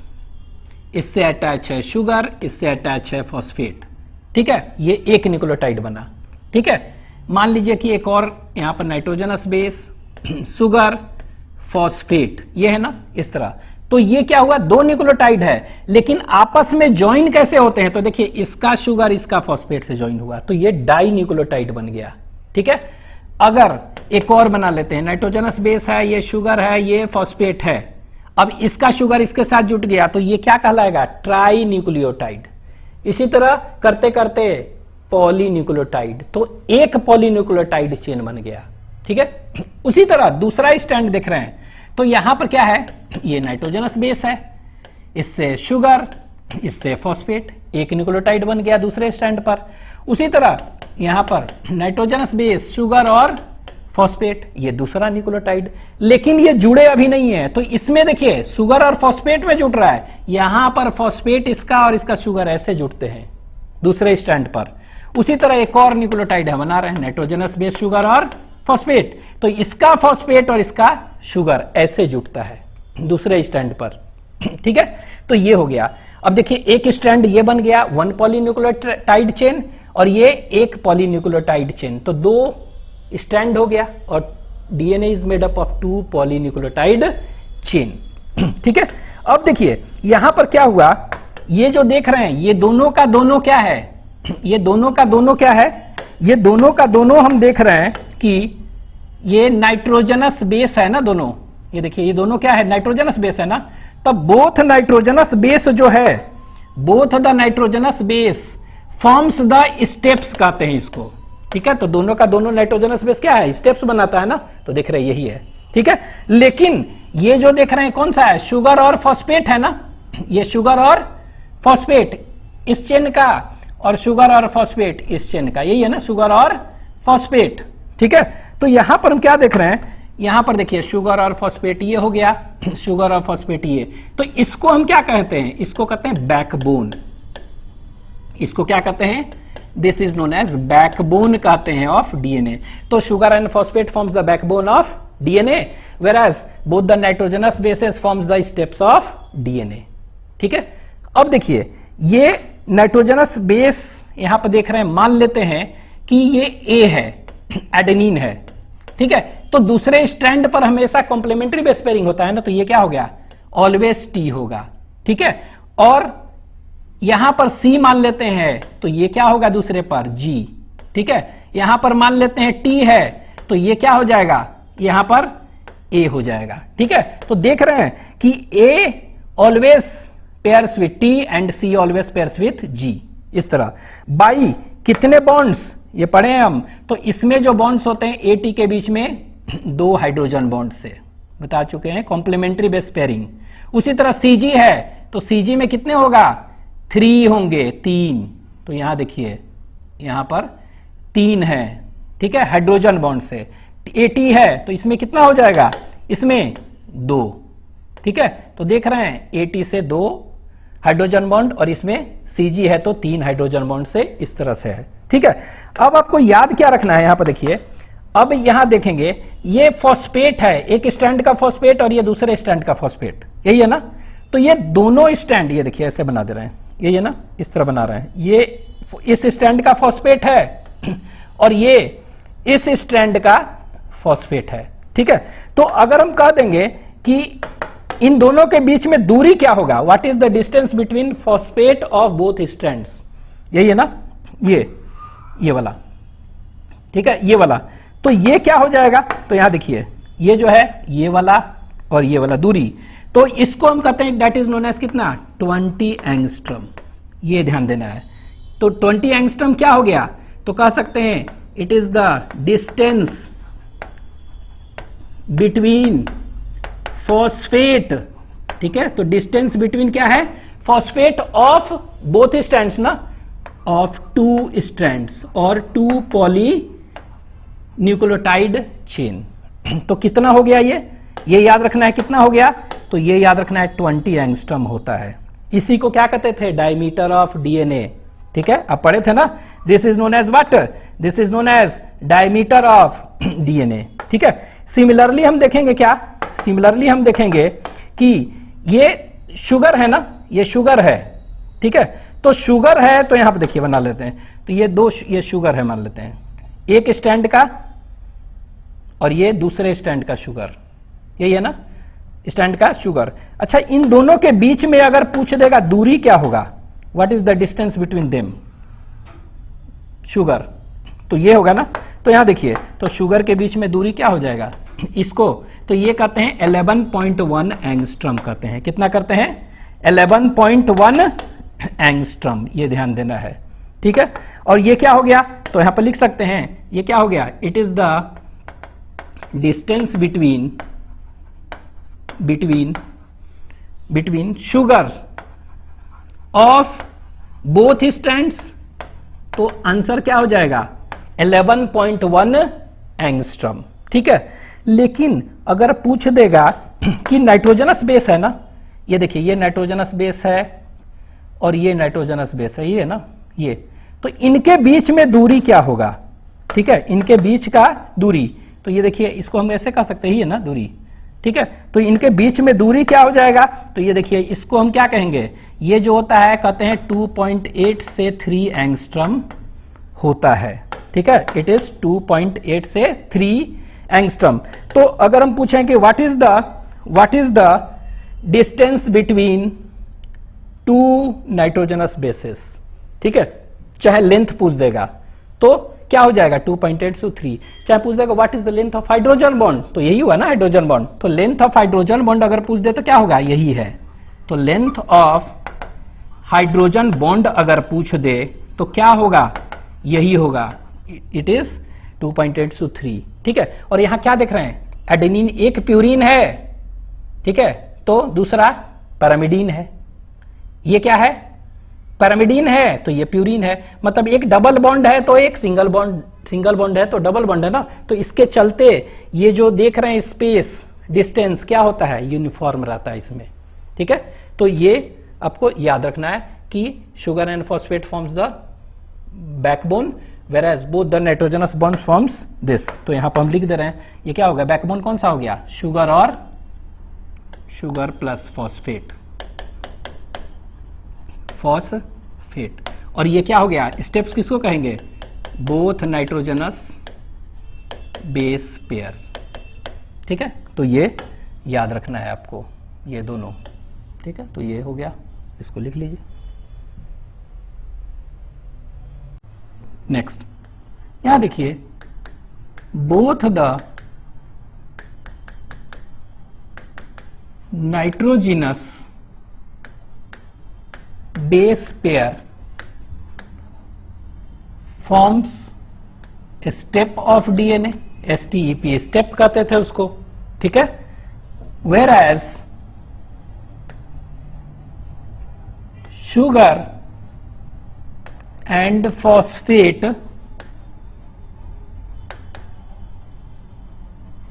इससे अटैच है शुगर, इससे अटैच है फॉस्फेट, ठीक है। ये एक न्यूक्लियोटाइड बना, ठीक है। मान लीजिए कि एक और यहां पर नाइट्रोजनस बेस, शुगर, फॉस्फेट, ये है ना, इस तरह। तो ये क्या हुआ, 2 न्यूक्लियोटाइड है, लेकिन आपस में ज्वाइन कैसे होते हैं, तो देखिए इसका शुगर इसका फॉस्फेट से ज्वाइन हुआ, तो ये डाई न्यूक्लियोटाइड बन गया, ठीक है। अगर एक और बना लेते हैं, नाइट्रोजनस बेस है, ये शुगर है, ये फॉस्फेट है, अब इसका शुगर इसके साथ जुट गया, तो ये क्या कहलाएगा, ट्राई न्यूक्लियोटाइड। इसी तरह करते करते पॉलीन्यूक्लियोटाइड, तो एक पॉलीन्यूक्लियोटाइड चेन बन गया, ठीक है। उसी तरह दूसरा स्टैंड देख रहे हैं, तो यहां पर क्या है, ये नाइट्रोजनस बेस है, इससे शुगर, इससे फॉस्फेट, एक न्यूक्लियोटाइड बन गया दूसरे स्टैंड पर। उसी तरह यहां पर नाइट्रोजनस बेस, शुगर और फॉस्फेट, ये दूसरा न्यूक्लियोटाइड, लेकिन ये जुड़े अभी नहीं है। तो इसमें देखिए शुगर और फॉस्फेट में जुट रहा है, यहां पर फॉस्फेट इसका और इसका शुगर ऐसे जुड़ते हैं दूसरे स्टैंड पर। उसी तरह एक और न्यूक्लियोटाइड है बना रहे हैं, नाइट्रोजनस बेस, शुगर और फॉस्फेट, तो इसका फॉस्फेट और इसका शुगर ऐसे जुटता है दूसरे स्टैंड पर, ठीक है। तो ये हो गया। अब देखिए एक स्ट्रैंड ये बन गया 1 पॉलीन्यूक्लियोटाइड चेन, और ये एक पॉलीन्यूक्लियोटाइड चेन, तो 2 स्ट्रैंड हो गया, और DNA is made up of 2 polynucleotide chain, ठीक है। अब देखिए यहां पर क्या हुआ, ये जो देख रहे हैं ये दोनों का दोनों क्या है, ये दोनों का दोनों क्या है, ये दोनों का दोनों हम देख रहे हैं कि ये नाइट्रोजनस बेस है ना दोनों, ये देखिए ये दोनों क्या है, नाइट्रोजनस बेस है ना। तब बोथ नाइट्रोजनस बेस जो है, both the nitrogenous base forms the steps कहते हैं इसको, ठीक है। तो दोनों का दोनों नाइट्रोजनस बेस क्या है, स्टेप्स बनाता है ना, तो देख रहे हैं यही है, ठीक है। लेकिन ये जो देख रहे हैं कौन सा है, शुगर और फॉस्फेट है ना, ये शुगर और फॉस्फेट इस चेन का, और शुगर और फॉस्फेट इस चेन का, यही है ना, शुगर और फॉस्फेट, ठीक है। तो यहां पर हम क्या देख रहे हैं, यहां पर देखिए शुगर और फॉस्फेट ये हो गया, शुगर और फॉस्फेट ये, तो इसको हम क्या कहते हैं, इसको कहते हैं बैकबोन। इसको क्या कहते हैं, this is known as backbone कहते हैं ऑफ डीएनए। तो sugar and phosphate forms the backbone of DNA, whereas both the nitrogenous bases forms the steps of DNA, ठीक है। अब देखिए ये नाइट्रोजनस बेस यहां पर देख रहे हैं, मान लेते हैं कि ये ए है, एडेनिन है, ठीक है। तो दूसरे स्ट्रैंड पर हमेशा कॉम्प्लीमेंट्री बेस पेयरिंग होता है ना, तो ये क्या हो गया, ऑलवेज टी होगा, ठीक है। और यहां पर सी मान लेते हैं तो ये क्या होगा दूसरे पर जी, ठीक है। यहां पर मान लेते हैं टी है तो ये क्या हो जाएगा, यहां पर ए हो जाएगा, ठीक है। तो देख रहे हैं कि A always pairs with T and C always pairs with G, इस तरह। बाई कितने बॉन्ड्स ये पढ़े हैं हम, तो इसमें जो बॉन्ड्स होते हैं ए टी के बीच में 2 हाइड्रोजन बॉन्ड से बता चुके हैं, कॉम्प्लीमेंट्री बेस पेयरिंग। उसी तरह सीजी है तो सीजी में कितने होगा, 3 होंगे, 3। तो यहां देखिए यहां पर 3 है, ठीक है, हाइड्रोजन बॉन्ड से। एटी है तो इसमें कितना हो जाएगा, इसमें 2, ठीक है। तो देख रहे हैं एटी से 2 हाइड्रोजन बॉन्ड और इसमें सीजी है तो 3 हाइड्रोजन बॉन्ड से, इस तरह से है, ठीक है। अब आपको याद क्या रखना है, यहां पर देखिए, अब यहां देखेंगे ये फॉस्फेट है, एक स्ट्रैंड का फॉस्फेट और ये दूसरे स्ट्रैंड का फॉस्फेट, यही है ना। तो ये दोनों स्ट्रैंड, ये देखिए ऐसे बना दे रहे हैं, यही है ना, इस तरह बना रहे हैं। ये इस स्ट्रैंड का फॉस्फेट है और ये इस स्ट्रैंड का फॉस्फेट है, ठीक है। तो अगर हम कह देंगे कि इन दोनों के बीच में दूरी क्या होगा, what is the distance between phosphate of both strands, यही है ना, ये वाला, ठीक है, ये वाला। तो ये क्या हो जाएगा, तो यहां देखिए ये जो है ये वाला और ये वाला दूरी, तो इसको हम कहते हैं दैट इज नोन एज कितना, 20 एंगस्ट्रम, ये ध्यान देना है। तो 20 एंगस्ट्रम क्या हो गया, तो कह सकते हैं it is the distance between phosphate, ठीक है। तो डिस्टेंस बिटवीन क्या है, फॉस्फेट ऑफ बोथ स्ट्रैंड्स ना, ऑफ 2 स्ट्रैंड्स और 2 पॉली न्यूक्लियोटाइड चेन। तो कितना हो गया, ये याद रखना है कितना हो गया, तो ये याद रखना है 20 एंगस्ट्रम होता है। इसी को क्या कहते थे, डायमीटर ऑफ डीएनए, ठीक है, आप पढ़े थे ना। This is known as what, this is known as diameter of DNA, ठीक है। सिमिलरली हम देखेंगे क्या, सिमिलरली हम देखेंगे कि ये शुगर है ना, ये शुगर है, ठीक है। तो शुगर है तो यहां पर देखिए बना लेते हैं, तो ये शुगर है मान लेते हैं, एक स्टैंड का और ये दूसरे स्टैंड का शुगर, यही है ना, स्टैंड का शुगर। अच्छा, इन दोनों के बीच में अगर पूछ देगा दूरी क्या होगा, what is the distance between them, sugar, तो ये होगा ना। तो यहां देखिए, तो शुगर के बीच में दूरी क्या हो जाएगा, इसको तो ये कहते हैं 11.1 एंगस्ट्रम कहते हैं, कितना करते हैं, 11.1 एंगस्ट्रम, ये ध्यान देना है, ठीक है। और ये क्या हो गया, तो यहां पर लिख सकते हैं ये क्या हो गया, it is the distance between sugar of both strands. तो आंसर क्या हो जाएगा, 11.1 एंगस्ट्रम, ठीक है। लेकिन अगर पूछ देगा कि नाइट्रोजनस बेस है ना, ये देखिए ये नाइट्रोजनस बेस है और ये नाइट्रोजनस बेस है, ये है ना, ये, तो इनके बीच में दूरी क्या होगा, ठीक है, इनके बीच का दूरी, तो ये देखिए इसको हम ऐसे कह सकते हैं, ये ना दूरी, ठीक है। तो इनके बीच में दूरी क्या हो जाएगा, तो ये देखिए इसको हम क्या कहेंगे, ये जो होता है कहते हैं 2.8 से 3 एंगस्ट्रम होता है, ठीक है। इट इज 2.8 से 3 एंगस्ट्रम। तो अगर हम पूछें कि what is the distance between 2 nitrogenous bases, ठीक है, चाहे लेंथ पूछ देगा तो क्या हो जाएगा 2.8 से 3, चाहे पूछ देगा what is the length of hydrogen bond, तो यही हुआ ना हाइड्रोजन बॉन्ड, तो लेंथ ऑफ हाइड्रोजन बॉन्ड अगर पूछ दे तो क्या होगा, यही है। तो लेंथ ऑफ हाइड्रोजन बॉन्ड अगर पूछ दे तो क्या होगा, यही होगा, इट इज 2.8 से 3, ठीक है। और यहां क्या देख रहे हैं, एडेनिन एक प्यूरिन है, ठीक है, तो दूसरा पैरामिडीन है, ये क्या है, पैरामिडीन है तो ये प्यूरिन है, मतलब एक डबल बॉन्ड है तो एक सिंगल बॉन्ड है तो डबल बॉन्ड है ना। तो इसके चलते ये जो देख रहे हैं स्पेस डिस्टेंस क्या होता है, यूनिफॉर्म रहता है इसमें, ठीक है। तो ये आपको याद रखना है कि sugar and phosphate forms the backbone whereas both the nitrogenous bond forms this। तो यहां पर हम लिख दे रहे हैं, ये क्या होगा, बैकबोन कौन सा हो गया, शुगर और शुगर प्लस फॉस्फेट, और ये क्या हो गया, स्टेप्स किसको कहेंगे, बोथ नाइट्रोजनस बेस पेयर। ठीक है, तो ये याद रखना है आपको, ये दोनों। ठीक है, तो ये हो गया, इसको लिख लीजिए। नेक्स्ट, यहां देखिए, both the nitrogenous base pair forms step of DNA, STEP step कहते थे उसको। ठीक है, whereas sugar and phosphate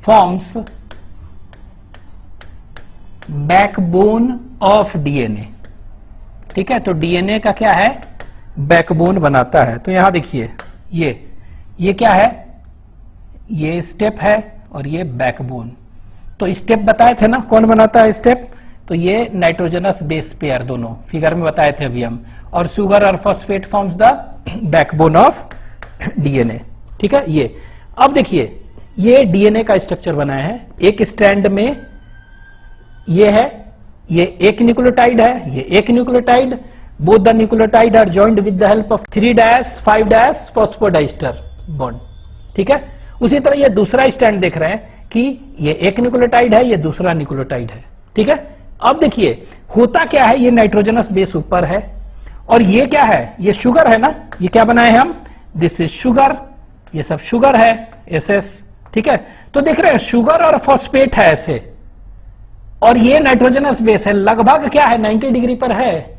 forms backbone of DNA. ठीक है, तो डीएनए का क्या है, बैकबोन बनाता है। तो यहां देखिए, ये क्या है, ये स्टेप है और ये बैकबोन। तो स्टेप बताए थे ना, कौन बनाता है स्टेप, तो ये नाइट्रोजनस बेस पेयर, दोनों फिगर में बताए थे अभी हम। और शुगर और phosphate forms the backbone of DNA. ठीक है, ये अब देखिए, ये डीएनए का स्ट्रक्चर बनाया है। एक स्ट्रैंड में ये है, ये एक न्यूक्लियोटाइड है, ये एक nucleotide. Both the nucleotide are joined with the help of 3' 5' phosphodiester bond. ठीक है, उसी तरह ये दूसरा स्ट्रैंड देख रहे हैं कि ये एक न्यूक्लियोटाइड है, ये दूसरा न्यूक्लियोटाइड है। ठीक है, अब देखिए होता क्या है, ये नाइट्रोजनस बेस ऊपर है और ये क्या है, ये शुगर है ना, ये क्या बनाए हैं हम, दिस इज शुगर, ये सब शुगर है, SS। ठीक है, तो देख रहे हैं शुगर और फॉस्फेट है ऐसे, और ये नाइट्रोजनस बेस है, लगभग क्या है 90 डिग्री पर है।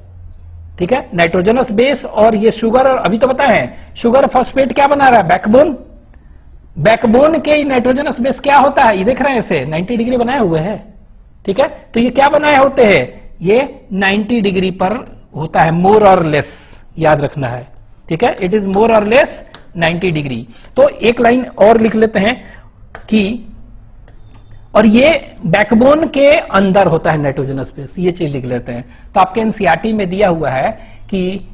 ठीक है, नाइट्रोजनस बेस और ये शुगर, और अभी तो बताए हैं शुगर फॉस्फेट क्या बना रहा है, बैकबोन। बैकबोन के नाइट्रोजनस बेस क्या होता है, ये देख रहे हैं ऐसे 90 डिग्री बनाए हुए हैं। ठीक है, तो ये क्या बनाए होते हैं, ये 90 डिग्री पर होता है, मोर और लेस, याद रखना है। ठीक है, इट इज मोर और लेस 90 डिग्री। तो एक लाइन और लिख लेते हैं कि, और ये बैकबोन के अंदर होता है नाइट्रोजनस बेस, ये चीज लिख लेते हैं। तो आपके एनसीईआरटी में दिया हुआ है कि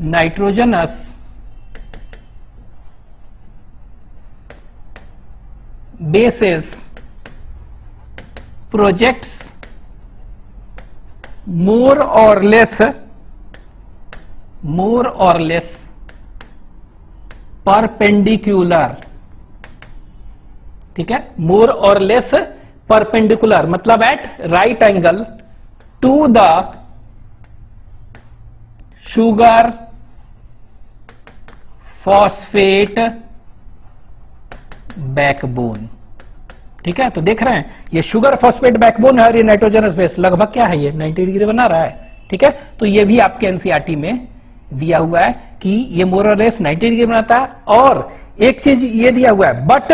nitrogenous bases projects more or less perpendicular। ठीक है, more or less perpendicular मतलब at right angle to the sugar phosphate backbone. ठीक है, तो देख रहे हैं ये शुगर फॉस्फेट बैकबोन है और ये नाइट्रोजनस बेस, लगभग क्या है, ये 90 डिग्री बना रहा है। ठीक है, तो ये भी आपके एनसीईआरटी में दिया हुआ है कि ये मोर और लेस 90 डिग्री बनाता है। और एक चीज ये दिया हुआ है, बट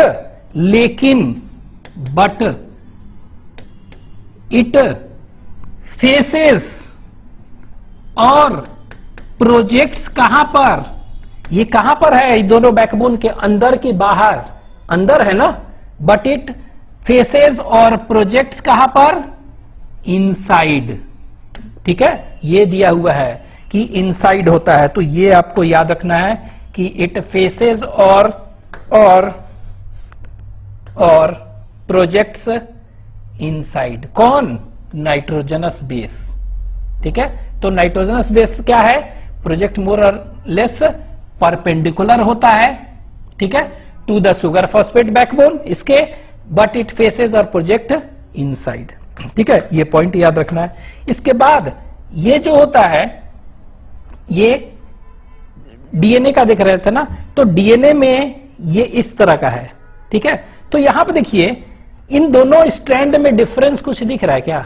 इट फेसेस और प्रोजेक्ट्स कहां पर, ये कहां पर है, ये दोनों बैकबोन के अंदर की बाहर, अंदर है ना, बट इट फेसेस और प्रोजेक्ट्स कहां पर, इनसाइड। ठीक है, ये दिया हुआ है कि इनसाइड होता है, तो ये आपको याद रखना है कि इट फेसेस और प्रोजेक्ट्स इनसाइड। कौन, नाइट्रोजनस बेस। ठीक है, तो नाइट्रोजनस बेस क्या है, प्रोजेक्ट मोर और लेस परपेंडिकुलर होता है। ठीक है, to the sugar phosphate backbone इसके, बट इट फेसेस और प्रोजेक्ट इनसाइड। ठीक है, ये पॉइंट याद रखना है। इसके बाद ये जो होता है, ये डीएनए का देख रहे थे ना, तो डीएनए में ये इस तरह का है। ठीक है, तो यहां पर देखिए इन दोनों स्ट्रैंड में डिफरेंस कुछ दिख रहा है क्या,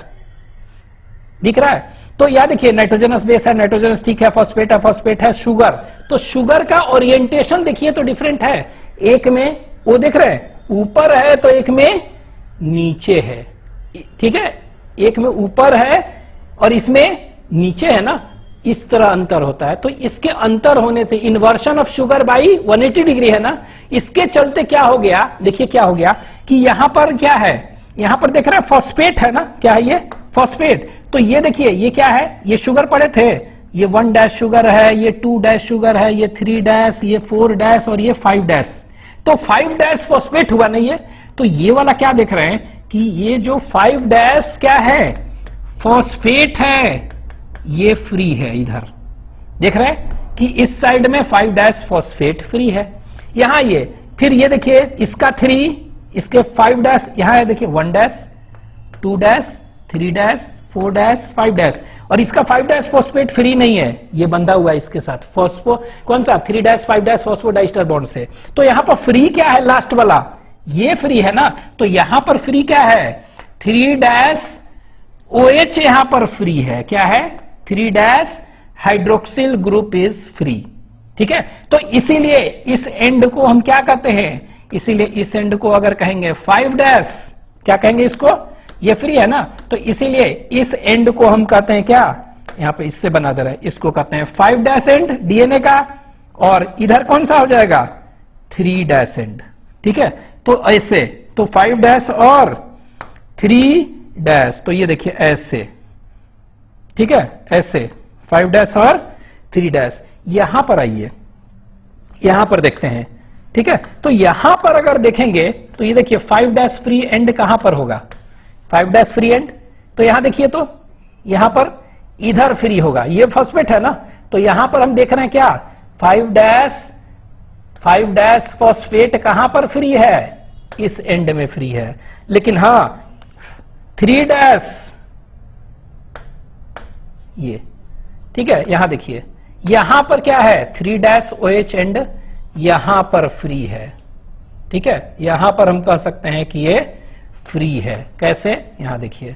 दिख रहा है। तो यह देखिए नाइट्रोजनस बेस है, नाइट्रोजनस ठीक है, फॉस्फेट है, शुगर। तो शुगर का ओरिएंटेशन देखिए तो डिफरेंट है, एक में वो देख रहे हैं ऊपर है तो एक में नीचे है। ठीक है, एक में ऊपर है और इसमें नीचे है ना, इस तरह अंतर होता है। तो इसके अंतर होने से inversion of sugar by 180 degree है ना, इसके चलते क्या हो गया, देखिए क्या हो गया कि यहां पर क्या है, यहां पर देख रहे हैं फॉस्फेट है ना, क्या है ये फॉस्फेट। तो ये देखिए ये क्या है, ये शुगर पड़े थे, ये 1 डैश शुगर है, ये 2 डैश शुगर है, ये 3 डैश, ये 4 डैश और ये 5 डैश। तो 5 डैश फॉस्फेट हुआ नहीं है। तो ये वाला क्या देख रहे हैं कि ये जो 5 डैश क्या है, फॉस्फेट है, ये फ्री है। इधर देख रहे हैं कि इस साइड में 5 डैश फॉस्फेट फ्री है। यहां ये फिर ये देखिए इसका 3, इसके 5 डैश यहां है, देखिए 1 dash, 2 dash, 3 dash, 4 dash, 5 dash, और इसका 5 डैश फॉस्फेट फ्री नहीं है, ये बंधा हुआ है इसके साथ फॉस्फो कौन सा 3 डैश 5 डैश फॉस्फोडाइस्टर बॉन्ड से। तो यहां पर फ्री क्या है, लास्ट वाला ये फ्री है ना, तो यहां पर फ्री क्या है 3 डैश OH यहां पर फ्री है, क्या है 3 dash hydroxyl group is free. ठीक है, तो इसीलिए इस एंड को हम क्या कहते हैं, इसीलिए इस एंड को अगर कहेंगे 5 डैश, क्या कहेंगे इसको, ये फ्री है ना, तो इसीलिए इस एंड को हम कहते हैं क्या, यहां पे इससे बना दे रहा है, इसको कहते हैं 5 डैश एंड डीएनए का, और इधर कौन सा हो जाएगा 3 डैश एंड। ठीक है, तो ऐसे तो 5 डैश और 3 डैश, तो ये देखिए ऐसे, ठीक है, ऐसे 5 डैश और 3 डैश। यहां पर आइए, यहां पर देखते हैं। ठीक है, तो यहां पर अगर देखेंगे तो ये देखिए 5 डैश फ्री एंड कहां पर होगा, 5 डैश फ्री एंड, तो यहां देखिए, तो यहां पर इधर फ्री होगा, ये फॉस्फेट है ना, तो यहां पर हम देख रहे हैं क्या 5 डैश फॉस्फेट कहां पर फ्री है, इस एंड में फ्री है। लेकिन हां 3 डैश ये, ठीक है, यहां देखिए यहां पर क्या है 3 डैश OH एंड यहां पर फ्री है। ठीक है, यहां पर हम कह सकते हैं कि ये फ्री है। कैसे, यहां देखिए,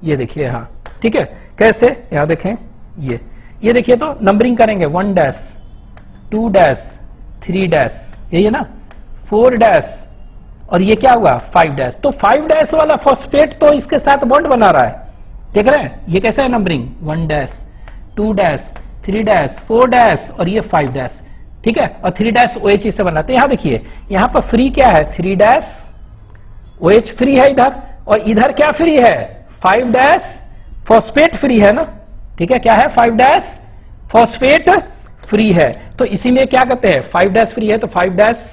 ये देखिए यहां, ठीक है, कैसे, यहां देखें, ये देखिए, तो नंबरिंग करेंगे 1 डैश 2 डैश 3 डैश, यही है ना, 4 डैश, और ये क्या हुआ 5 डैश। तो 5 डैश वाला फॉस्फेट तो इसके साथ बॉन्ड बना रहा है, देख रहे हैं, ये कैसा है numbering 1 dash 2 dash 3 dash 4 dash और ये 5 डैश। ठीक है, और 3 डैश OH से बना। तो यहां देखिए यहां पर फ्री क्या है 3 डैश OH फ्री है इधर, और इधर क्या फ्री है 5 डैश फॉस्फेट फ्री है ना। ठीक है, क्या है 5 डैश फॉस्फेट फ्री है, तो इसीलिए क्या कहते हैं 5 डैश फ्री है, तो 5 डैश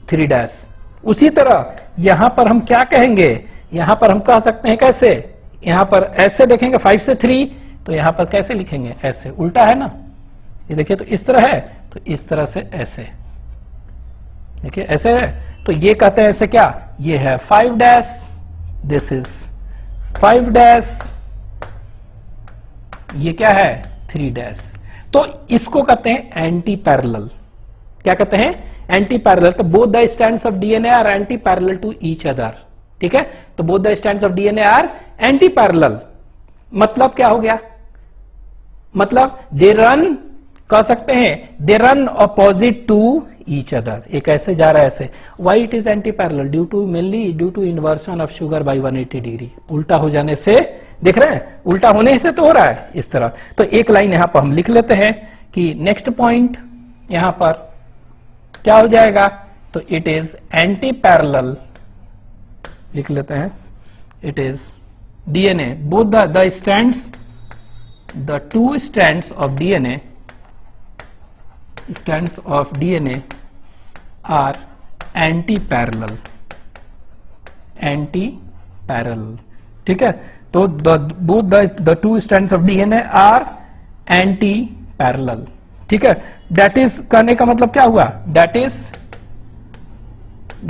3 डैश। उसी तरह यहां पर हम क्या कहेंगे, यहां पर हम कह सकते हैं कैसे, यहां पर ऐसे देखेंगे 5 से 3, तो यहां पर कैसे लिखेंगे, ऐसे, उल्टा है ना, ये देखिए, तो इस तरह है, तो इस तरह से ऐसे, देखिए ऐसे है, तो ये कहते हैं ऐसे क्या, ये है 5 डैश, दिस इज 5 डैश, ये क्या है 3 डैश। तो इसको कहते हैं एंटी पैरेलल। क्या कहते हैं एंटी पैरेलल। तो both the strands of DNA are anti parallel to each other. ठीक है, तो both the strands of DNA are anti parallel. मतलब क्या हो गया, मतलब दे रन, कह सकते हैं they run opposite to each other. एक ऐसे जा रहा है ऐसे, why it is anti parallel, due to mainly due to inversion of sugar by 180 degree. उल्टा हो जाने से, देख रहे हैं, उल्टा होने से तो हो रहा है इस तरह। तो एक लाइन यहां पर हम लिख लेते हैं कि नेक्स्ट पॉइंट यहां पर क्या हो जाएगा, तो इट इज एंटी पैरेलल, लिख लेते हैं, it is DNA both the strands, the 2 strands of DNA are anti-parallel, ठीक है। तो both the 2 strands of DNA are anti-parallel, ठीक है। That is कहने का मतलब क्या हुआ, that is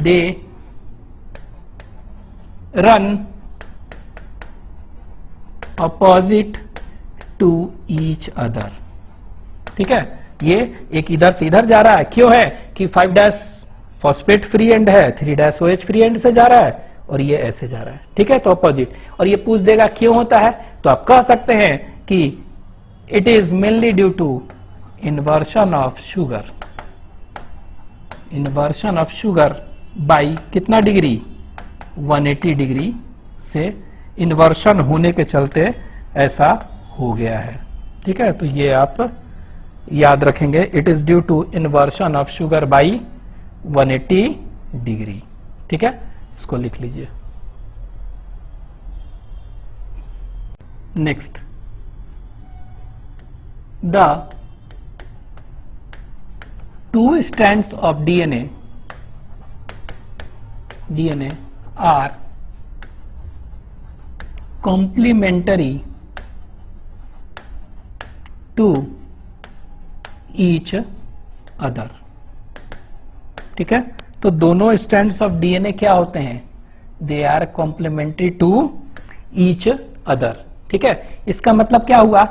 they run opposite to each other। ठीक है, ये एक इधर से इधर जा रहा है, क्यों है कि 5 डैश फॉस्फेट फ्री एंड है, 3 डैश OH फ्री एंड से जा रहा है, और ये ऐसे जा रहा है। ठीक है, तो अपोजिट। और ये पूछ देगा क्यों होता है, तो आप कह सकते हैं कि it is mainly due to inversion of sugar, inversion of sugar by कितना डिग्री 180 डिग्री से इन्वर्शन होने के चलते ऐसा हो गया है। ठीक है, तो ये आप याद रखेंगे, it is due to inversion of sugar by 180 degree. ठीक है, इसको लिख लीजिए। Next, the two strands of DNA are complementary to each other. ठीक है, तो दोनों स्ट्रैंड्स ऑफ डीएनए क्या होते हैं? They are complementary to each other. ठीक है, इसका मतलब क्या हुआ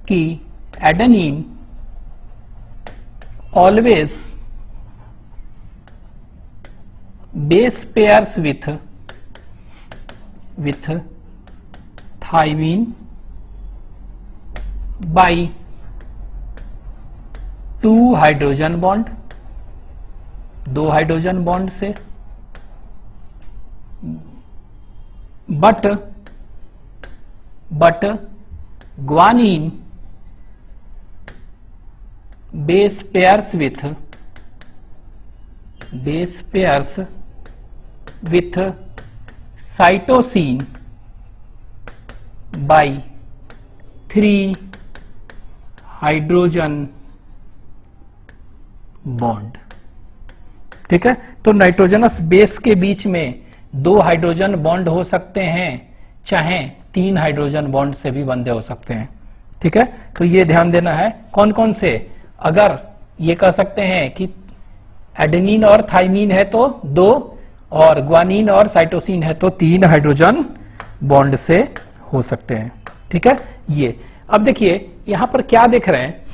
कि adenine always base pairs with thymine by 2 hydrogen bond, 2 hydrogen bond से, but guanine base pairs with cytosine by 3 hydrogen bond. ठीक है, तो नाइट्रोजनस बेस के बीच में 2 हाइड्रोजन बॉन्ड हो सकते हैं, चाहे 3 हाइड्रोजन बॉन्ड से भी बंधे हो सकते हैं। ठीक है, तो ये ध्यान देना है। कौन कौन से? अगर ये कह सकते हैं कि एडेनिन और थाइमीन है तो 2, और ग्वानिन और साइटोसिन है तो 3 हाइड्रोजन बॉन्ड से हो सकते हैं। ठीक है, ये अब देखिए यहां पर क्या देख रहे हैं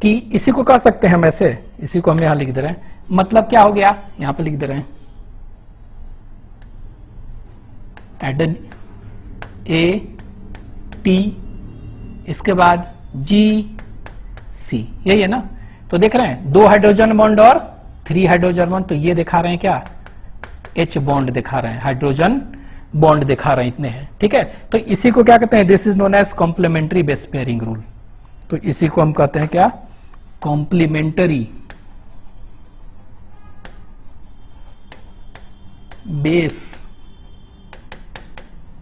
कि इसी को कह सकते हैं हम ऐसे, इसी को हम यहां लिख दे रहे हैं। मतलब क्या हो गया, यहां पर लिख दे रहे हैं एडेन ए टी, इसके बाद जी सी, यही है ना। तो देख रहे हैं 2 हाइड्रोजन बॉन्ड और 3 हाइड्रोजन बॉन्ड, तो ये दिखा रहे हैं क्या? H बॉन्ड दिखा रहे हैं, हाइड्रोजन बॉन्ड दिखा रहे हैं, इतने हैं। ठीक है, तो इसी को क्या कहते हैं? This is known as complementary base pairing rule. तो इसी को हम कहते हैं क्या? Complementary base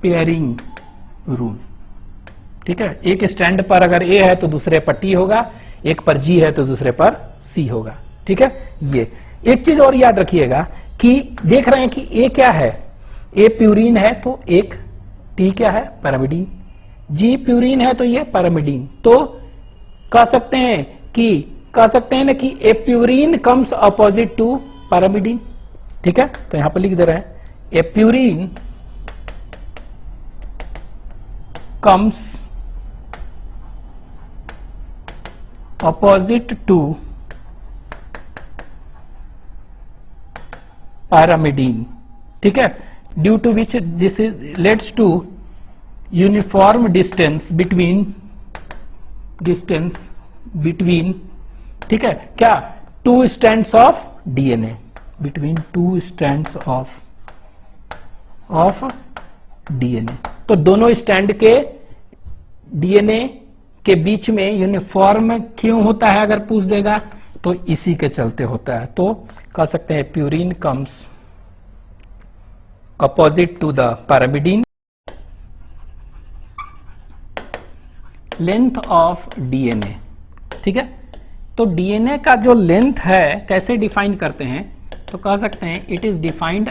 pairing rule. ठीक है, एक स्टैंड पर अगर ए है तो दूसरे पर टी होगा, एक पर जी है तो दूसरे पर सी होगा। ठीक है, ये एक चीज और याद रखिएगा कि देख रहे हैं कि ए क्या है? ए प्यूरिन है तो एक, टी क्या है? पैरामिडीन, जी प्यूरिन है तो ये पैरामिडीन। तो कह सकते हैं ना कि A purine comes opposite to pyrimidine. ठीक है, तो यहां पर लिख दे रहे हैं A purine comes opposite to pyrimidine। ठीक है, due to which this is leads to uniform distance between ठीक है क्या? 2 strands of DNA, between 2 strands of DNA। तो दोनों स्टैंड के डीएनए के बीच में यूनिफॉर्म क्यों होता है? अगर पूछ देगा तो इसी के चलते होता है। तो कह सकते हैं purine comes opposite to the pyrimidine. Length of DNA. ठीक है, तो डीएनए का जो लेंथ है कैसे डिफाइन करते हैं? तो कह सकते हैं it is defined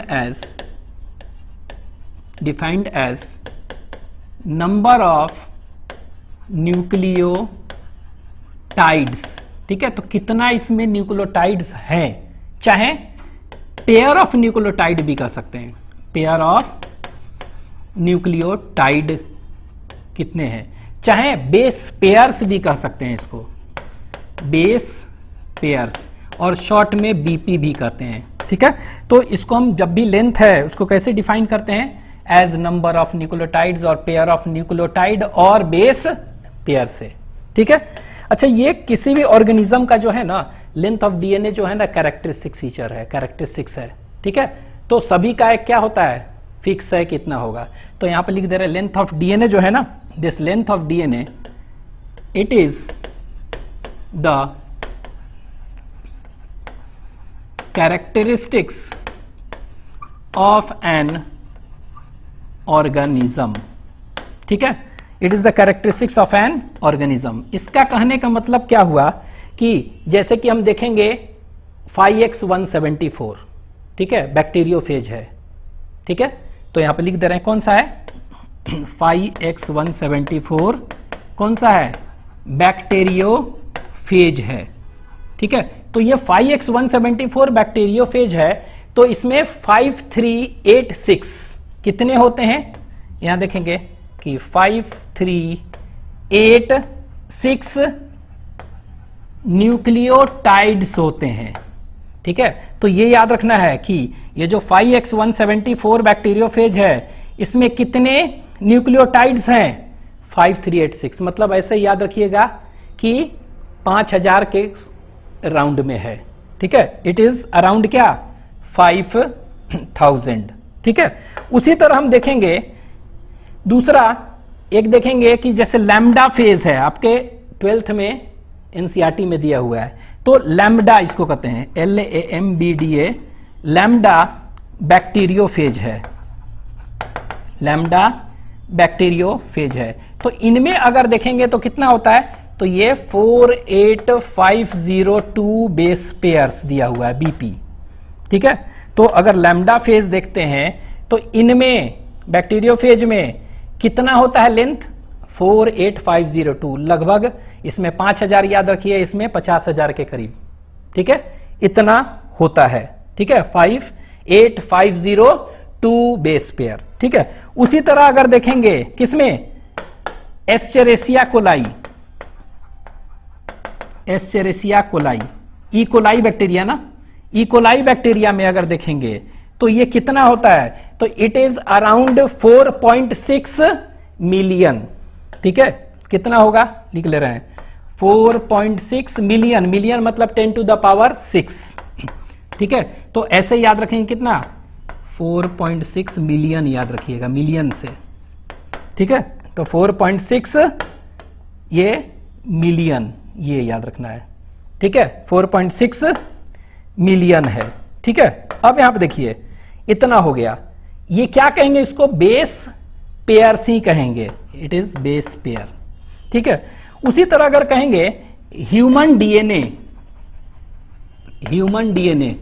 as number of nucleotides. ठीक है, तो कितना इसमें न्यूक्लियोटाइड्स हैं, चाहे पेयर ऑफ न्यूक्लियोटाइड भी कह सकते हैं। पेयर ऑफ न्यूक्लियोटाइड कितने हैं, चाहे बेस पेयर्स भी कह सकते हैं इसको, बेस पेयर्स, और शॉर्ट में बीपी भी कहते हैं। ठीक है, तो इसको हम जब भी लेंथ है उसको कैसे डिफाइन करते हैं? एज नंबर ऑफ न्यूक्लियोटाइड्स और पेयर ऑफ न्यूक्लियोटाइड और बेस पेयर से। ठीक है, अच्छा ये किसी भी ऑर्गेनिज्म का जो है ना लेंथ ऑफ डीएनए जो है ना कैरेक्टरिस्टिक फीचर है, कैरेक्टरिस्टिक्स है। ठीक है, तो सभी का एक क्या होता है? फिक्स है, कितना होगा। तो यहां पे लिख दे रहे हैं लेंथ ऑफ डीएनए जो है ना, this length of DNA it is the characteristics of an organism. ठीक है, it is the characteristics of an organism. इसका कहने का मतलब क्या हुआ कि जैसे कि हम देखेंगे 5x174, ठीक है, बैक्टीरियोफेज है, ठीक है, तो यहां पे लिख दे रहे हैं कौन सा है 5x174 कौन सा है, बैक्टीरियोफेज है, ठीक है। तो ये 5x174 बैक्टीरियोफेज है, तो इसमें 5386 कितने होते हैं, यहां देखेंगे कि 5386 न्यूक्लियोटाइड्स होते हैं, ठीक है। तो ये याद रखना है कि ये जो 5x174 बैक्टीरियोफेज है इसमें कितने न्यूक्लियोटाइड्स हैं 5386, मतलब ऐसे याद रखिएगा कि 5000 के राउंड में है, ठीक है। इट इज अराउंड क्या 5000, ठीक है। उसी तरह हम देखेंगे दूसरा एक देखेंगे कि जैसे लैम्डा फेज है, आपके 12th में एनसीईआरटी में दिया हुआ है, तो लैम्डा इसको कहते हैं LAMBDA, लैम्डा बैक्टीरियोफेज है, लैम्डा बैक्टीरियोफेज है। तो इनमें अगर देखेंगे तो कितना होता है, तो ये 48502 बेस पेयर्स दिया हुआ है BP, ठीक है। तो अगर लैम्डा फेज देखते हैं तो इनमें बैक्टीरियोफेज में कितना होता है लेंथ 48502, लगभग इसमें 5000 याद रखिए, इसमें 50000 के करीब, ठीक है, इतना होता है, ठीक है, 58502 बेस पेयर, ठीक है। उसी तरह अगर देखेंगे किसमें Escherichia coli, Escherichia coli, E coli bacteria ना, ई कोलाई बैक्टीरिया में अगर देखेंगे तो ये कितना होता है, तो इट इज अराउंड 4.6 मिलियन, ठीक है, कितना होगा लिख ले रहे हैं 4.6 मिलियन, मिलियन मतलब 10 to the power 6, ठीक है। तो ऐसे याद रखेंगे कितना 4.6 मिलियन याद रखिएगा, मिलियन से, ठीक है। तो 4.6 ये मिलियन, ये याद रखना है, ठीक है, 4.6 मिलियन है, ठीक है। अब यहां पे देखिए इतना हो गया, ये क्या कहेंगे इसको बेस पेयर्स ही कहेंगे, इट इज बेस पेयर, ठीक है। उसी तरह अगर कहेंगे ह्यूमन डीएनए, ह्यूमन डीएनए,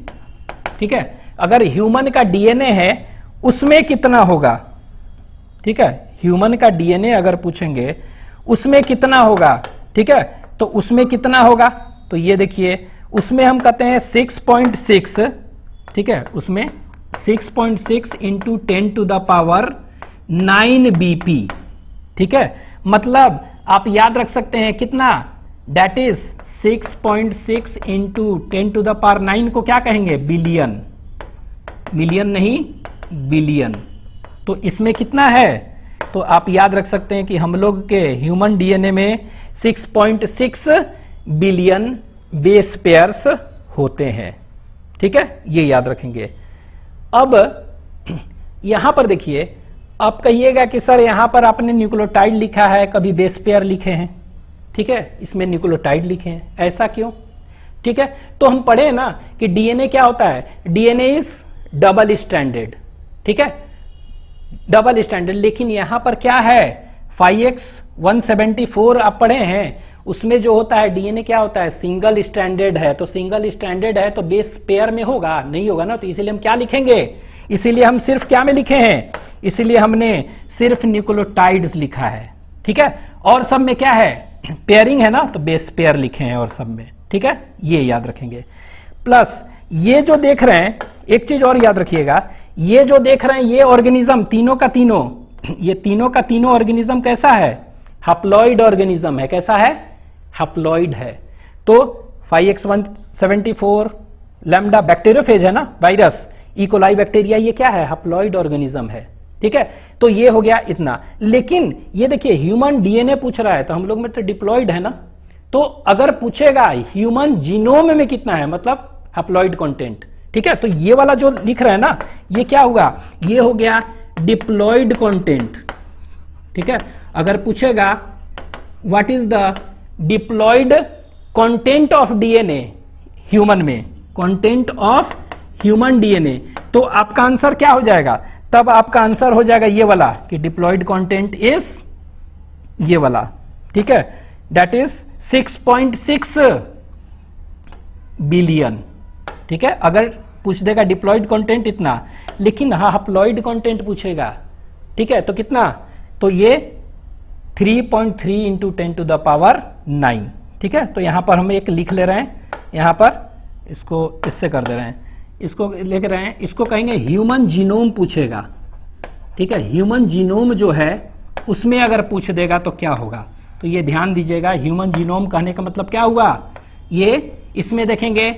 ठीक है, अगर ह्यूमन का डीएनए है उसमें कितना होगा, ठीक है, ह्यूमन का डीएनए अगर पूछेंगे उसमें कितना होगा, ठीक है, तो उसमें कितना होगा, तो ये देखिए उसमें हम कहते हैं 6.6, ठीक है, उसमें 6.6 into 10 to the power 9 BP, ठीक है, मतलब आप याद रख सकते हैं कितना, that is 6.6 into 10 to the power 9 को क्या कहेंगे बिलियन, मिलियन नहीं बिलियन। तो इसमें कितना है, तो आप याद रख सकते हैं कि हम लोग के ह्यूमन डीएनए में 6.6 बिलियन बेस पेयर्स होते हैं, ठीक है, ये याद रखेंगे। अब यहां पर देखिए, आप कहिएगा कि सर यहां पर आपने न्यूक्लियोटाइड लिखा है, कभी बेस पेयर लिखे हैं, ठीक है, इसमें न्यूक्लियोटाइड लिखे हैं, ऐसा क्यों, ठीक है। तो हम पढ़े ना कि डीएनए क्या होता है, डीएनए इज डबल स्ट्रैंडेड, ठीक है, डबल स्ट्रैंडेड, लेकिन यहां पर क्या है 5x174 आप पढ़े हैं, उसमें जो होता है डीएनए क्या होता है सिंगल स्ट्रैंडेड है, तो सिंगल स्ट्रैंडेड है तो बेस पेयर में होगा, नहीं होगा ना, तो इसीलिए हम क्या लिखेंगे, इसीलिए हम सिर्फ क्या में लिखे हैं, इसीलिए हमने सिर्फ न्यूक्लियोटाइड्स लिखा है, ठीक है, और सब में क्या है पेयरिंग है ना, तो बेस पेयर लिखे हैं और सब में, ठीक है, ये याद रखेंगे। प्लस ये जो देख रहे हैं, एक चीज और याद रखिएगा, ये जो देख रहे हैं ये ऑर्गेनिज्म तीनों का तीनों, ये तीनों का तीनों ऑर्गेनिज्म कैसा है, हैप्लॉइड ऑर्गेनिज्म है, कैसा है हैप्लॉइड है। तो 5x174 लैम्डा बैक्टीरियोफेज है ना, वायरस, ई कोलाई बैक्टीरिया, ये क्या है हैप्लॉइड ऑर्गेनिज्म है, ठीक है। तो ये हो गया इतना, लेकिन ये देखिए ह्यूमन डीएनए पूछ रहा है, तो हम लोग में तो डिप्लॉइड है ना, तो अगर पूछेगा ह्यूमन जीनोम में कितना है, मतलब हैप्लॉइड कंटेंट, ठीक है, तो ये वाला जो लिख रहा है ना, ये क्या हुआ, ये हो गया डिप्लॉइड कंटेंट, ठीक है। अगर पूछेगा what is the diploid content of DNA human में, कंटेंट ऑफ ह्यूमन डीएनए, तो आपका आंसर क्या हो जाएगा, तब आपका आंसर हो जाएगा ये वाला कि डिप्लॉइड कंटेंट इज ये वाला, ठीक है, दैट इज 6.6 बिलियन, ठीक है। अगर पूछ देगा डिप्लॉयड कंटेंट इतना, लेकिन हाँ हप्लॉयड कंटेंट पूछेगा, ठीक है, तो कितना, तो ये 3.3 इंटू 10⁹, ठीक है। तो यहां पर हम एक लिख ले रहे हैं, यहां पर इसको इससे कर दे रहे हैं, इसको लिख रहे हैं, इसको कहेंगे ह्यूमन जीनोम पूछेगा, ठीक है। ह्यूमन जीनोम जो है उसमें अगर पूछ देगा तो क्या होगा, तो ये ध्यान दीजिएगा, ह्यूमन जीनोम कहने का मतलब क्या हुआ, ये इसमें देखेंगे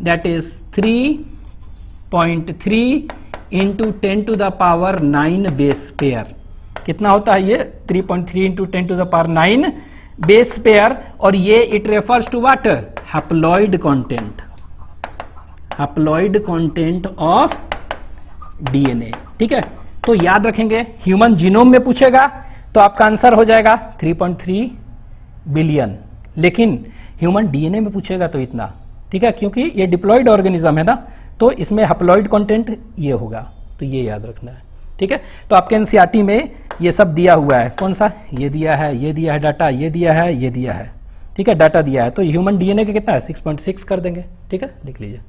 that is 3.3 into 10⁹ base pair, कितना होता है ये 3.3 इंटू 10⁹ बेस पेयर, और ये it refers to what, haploid content, haploid content of DNA, ठीक है। तो याद रखेंगे ह्यूमन जीनोम में पूछेगा तो आपका आंसर हो जाएगा 3.3 बिलियन, लेकिन ह्यूमन डीएनए में पूछेगा तो इतना, ठीक है, क्योंकि ये डिप्लॉयड ऑर्गेनिज्म है ना, तो इसमें हैप्लॉइड कंटेंट ये होगा, तो ये याद रखना है, ठीक है। तो आपके एनसीईआरटी में ये सब दिया हुआ है, कौन सा, ये दिया है, ये दिया है डाटा, ये दिया है, ये दिया है, ठीक है, डाटा दिया है। तो ह्यूमन डीएनए का कितना है 6.6 कर देंगे, ठीक है, लिख लीजिए।